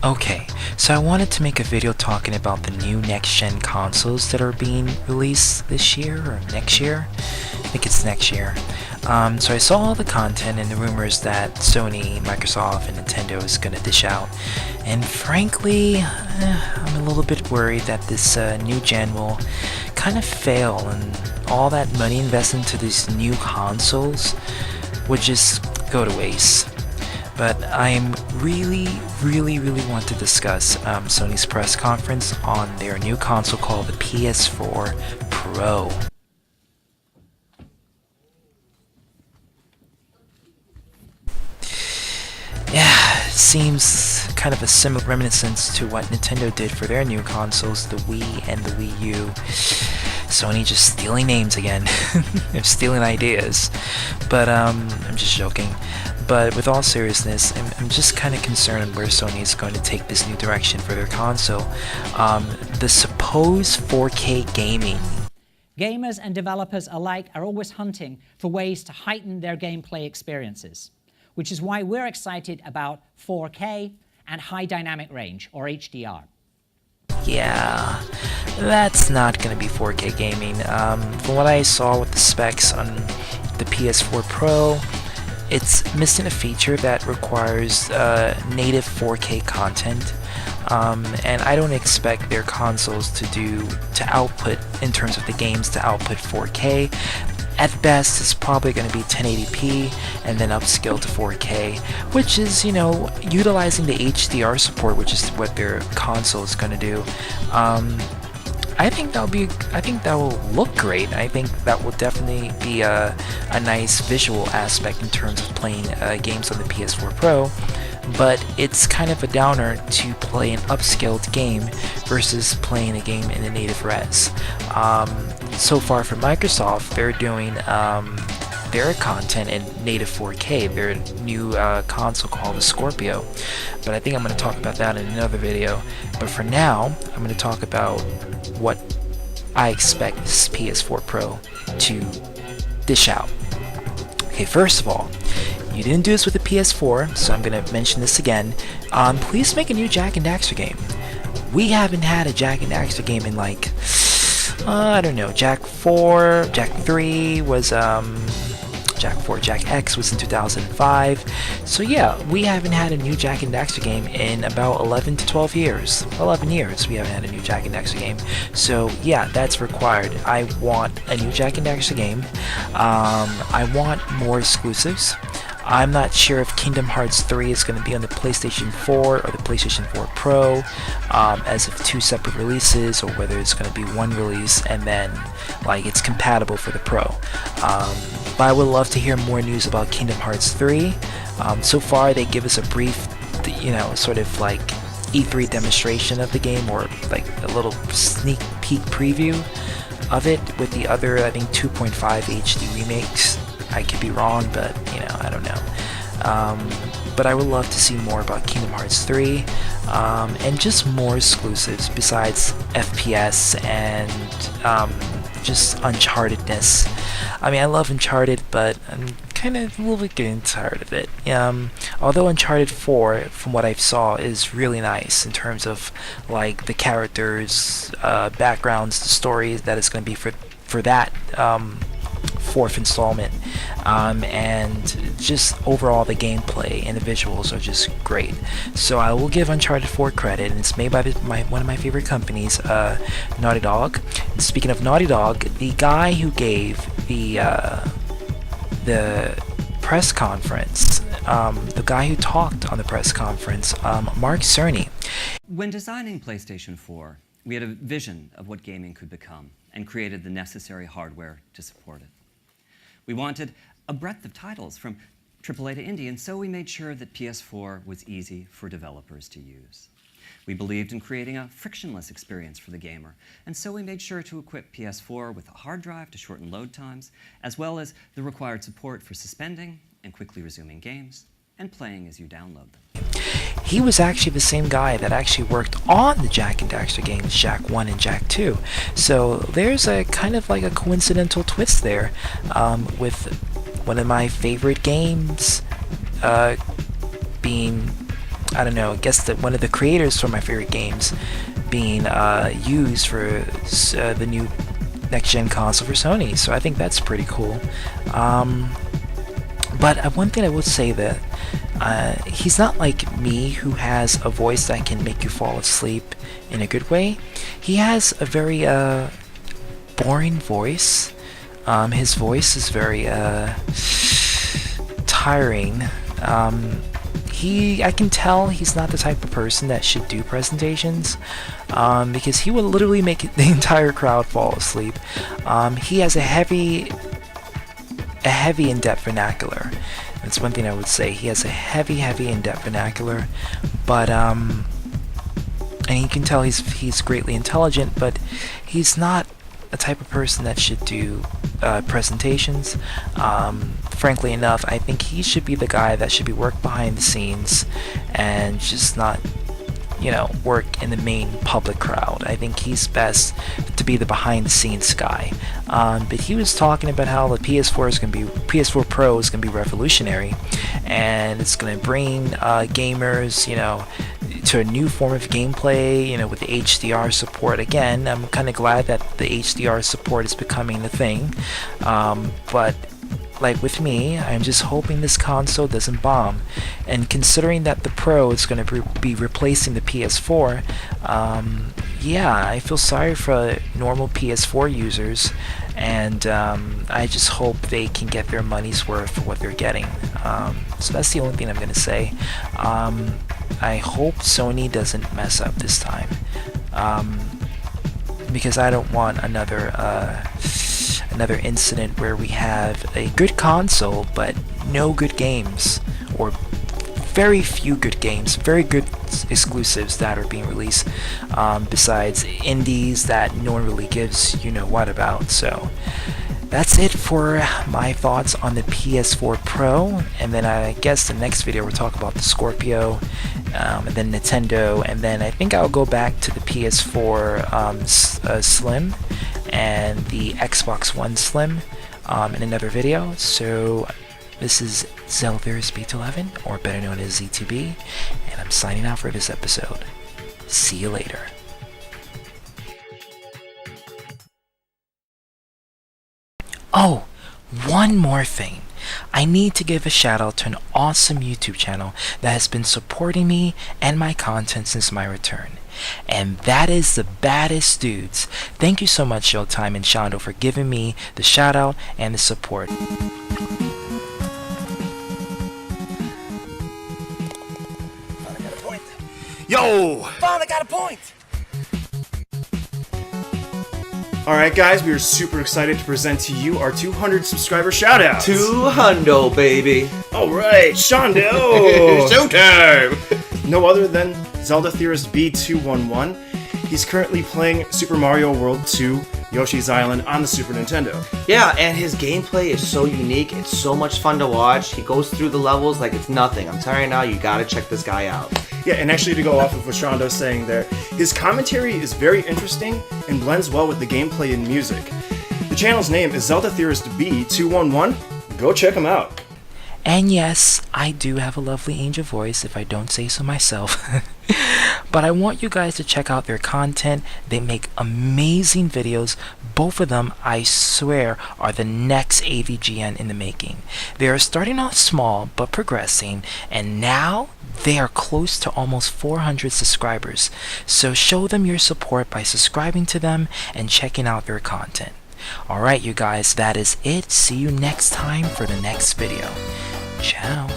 Okay, so I wanted to make a video talking about the new next-gen consoles that are being released this year or next year. I think it's next year. So I saw all the content and the rumors that Sony, Microsoft, and Nintendo is going to dish out. And frankly, I'm a little bit worried that this new gen will kind of fail and all that money invested into these new consoles would just go to waste. But I'm really want to discuss Sony's press conference on their new console called the PS4 Pro. Yeah, it seems kind of a similar reminiscence to what Nintendo did for their new consoles, the Wii and the Wii U. Sony just stealing names again. They're stealing ideas. But I'm just joking. But with all seriousness, I'm just kind of concerned where Sony is going to take this new direction for their console. The supposed 4K gaming. Gamers and developers alike are always hunting for ways to heighten their gameplay experiences, which is why we're excited about 4K and high dynamic range, or HDR. Yeah, that's not going to be 4K gaming. From what I saw with the specs on the PS4 Pro, it's missing a feature that requires native 4K content, and I don't expect their consoles to output, in terms of the games, to output 4K. At best, it's probably going to be 1080p and then upscale to 4K, which is, utilizing the HDR support, which is what their console is going to do. I think that will look great. I think that will definitely be a nice visual aspect in terms of playing games on the PS4 Pro, but it's kind of a downer to play an upscaled game versus playing a game in a native res. So far for Microsoft, they're doing their content in native 4K, their new console called the Scorpio, but I think I'm going to talk about that in another video. But for now, I'm going to talk about what I expect this PS4 Pro to dish out. Okay, first of all, you didn't do this with the PS4, so I'm going to mention this again. Please make a new Jak and Daxter game. We haven't had a Jak and Daxter game in like, I don't know, Jak 4, Jak 3 was, Jak 4, Jak X was in 2005. So yeah, we haven't had a new Jak and Daxter game in about 11 to 12 years. 11 years we haven't had a new Jak and Daxter game. So yeah, that's required. I want a new Jak and Daxter game. I want more exclusives. I'm not sure if Kingdom Hearts 3 is going to be on the PlayStation 4 or the PlayStation 4 Pro as of two separate releases, or whether it's going to be one release and then like it's compatible for the Pro. But I would love to hear more news about Kingdom Hearts 3. So far they give us a brief, sort of like E3 demonstration of the game, or like a little sneak peek preview of it with the other, I think, 2.5 HD remakes. I could be wrong, but I don't know. But I would love to see more about Kingdom Hearts 3 and just more exclusives besides FPS and just Unchartedness. I mean, I love Uncharted, but I'm kind of a little bit getting tired of it. Although Uncharted 4, from what I saw, is really nice in terms of like the characters, backgrounds, the stories that it's going to be for that fourth installment, and just overall the gameplay and the visuals are just great. So I will give Uncharted 4 credit, and it's made by one of my favorite companies, Naughty Dog. And speaking of Naughty Dog, the guy who gave the press conference, the guy who talked on the press conference, Mark Cerny. When designing PlayStation 4, we had a vision of what gaming could become and created the necessary hardware to support it. We wanted a breadth of titles from AAA to indie, and so we made sure that PS4 was easy for developers to use. We believed in creating a frictionless experience for the gamer, and so we made sure to equip PS4 with a hard drive to shorten load times, as well as the required support for suspending and quickly resuming games, and playing as you download them. He was actually the same guy that actually worked on the Jak and Daxter games, Jak 1 and Jak 2. So there's a kind of like a coincidental twist there, with one of my favorite games being I don't know, I guess that one of the creators for my favorite games being used for the new next-gen console for Sony. So I think that's pretty cool. But one thing I would say that he's not like me, who has a voice that can make you fall asleep in a good way. He has a very boring voice. His voice is very tiring. I can tell he's not the type of person that should do presentations, because he will literally make the entire crowd fall asleep. He has a heavy in-depth vernacular. That's one thing I would say. He has a heavy in-depth vernacular, but and you can tell he's greatly intelligent, but he's not a type of person that should do presentations. Frankly enough, I think he should be the guy that should be work behind the scenes and just not, you know, work in the main public crowd. I think he's best to be the behind the scenes guy. But he was talking about how the PS4 Pro is gonna be revolutionary, and it's gonna bring gamers, you know, to a new form of gameplay, you know, with the HDR support. Again, I'm kind of glad that the HDR support is becoming a thing, but like with me, I'm just hoping this console doesn't bomb. And considering that the Pro is going to be replacing the PS4, yeah, I feel sorry for normal PS4 users, and I just hope they can get their money's worth for what they're getting. So that's the only thing I'm going to say. I hope Sony doesn't mess up this time, because I don't want another incident where we have a good console but no good games, or very few good games, very good exclusives that are being released, besides indies that no one really gives you know what about. So that's it for my thoughts on the PS4 Pro, and then I guess the next video we'll talk about the Scorpio, and then Nintendo, and then I think I'll go back to the PS4 Slim and the Xbox One Slim in another video. So this is Zelther's Beat11, or better known as ZTB, and I'm signing out for this episode. See you later. Oh, one more thing. I need to give a shout out to an awesome YouTube channel that has been supporting me and my content since my return. And that is the Baddest Dudes. Thank you so much, Showtime and Shondo, for giving me the shout out and the support. Finally got a point. Yo! Finally got a point. Alright guys, we are super excited to present to you our 200 subscriber shoutouts. 200, baby. Alright, Shondo! Showtime! No other than Zelda Theorist B211. He's currently playing Super Mario World 2 Yoshi's Island on the Super Nintendo. Yeah, and his gameplay is so unique. It's so much fun to watch. He goes through the levels like it's nothing. I'm telling you now, you gotta check this guy out. Yeah, and actually to go off of what Shondo's saying there, his commentary is very interesting and blends well with the gameplay and music. The channel's name is Zelda Theorist B211. Go check him out. And yes, I do have a lovely angel voice, if I don't say so myself. But I want you guys to check out their content. They make amazing videos. Both of them, I swear, are the next AVGN in the making. They are starting off small, but progressing, and now they are close to almost 400 subscribers. So show them your support by subscribing to them and checking out their content. Alright you guys, that is it. See you next time for the next video. Ciao.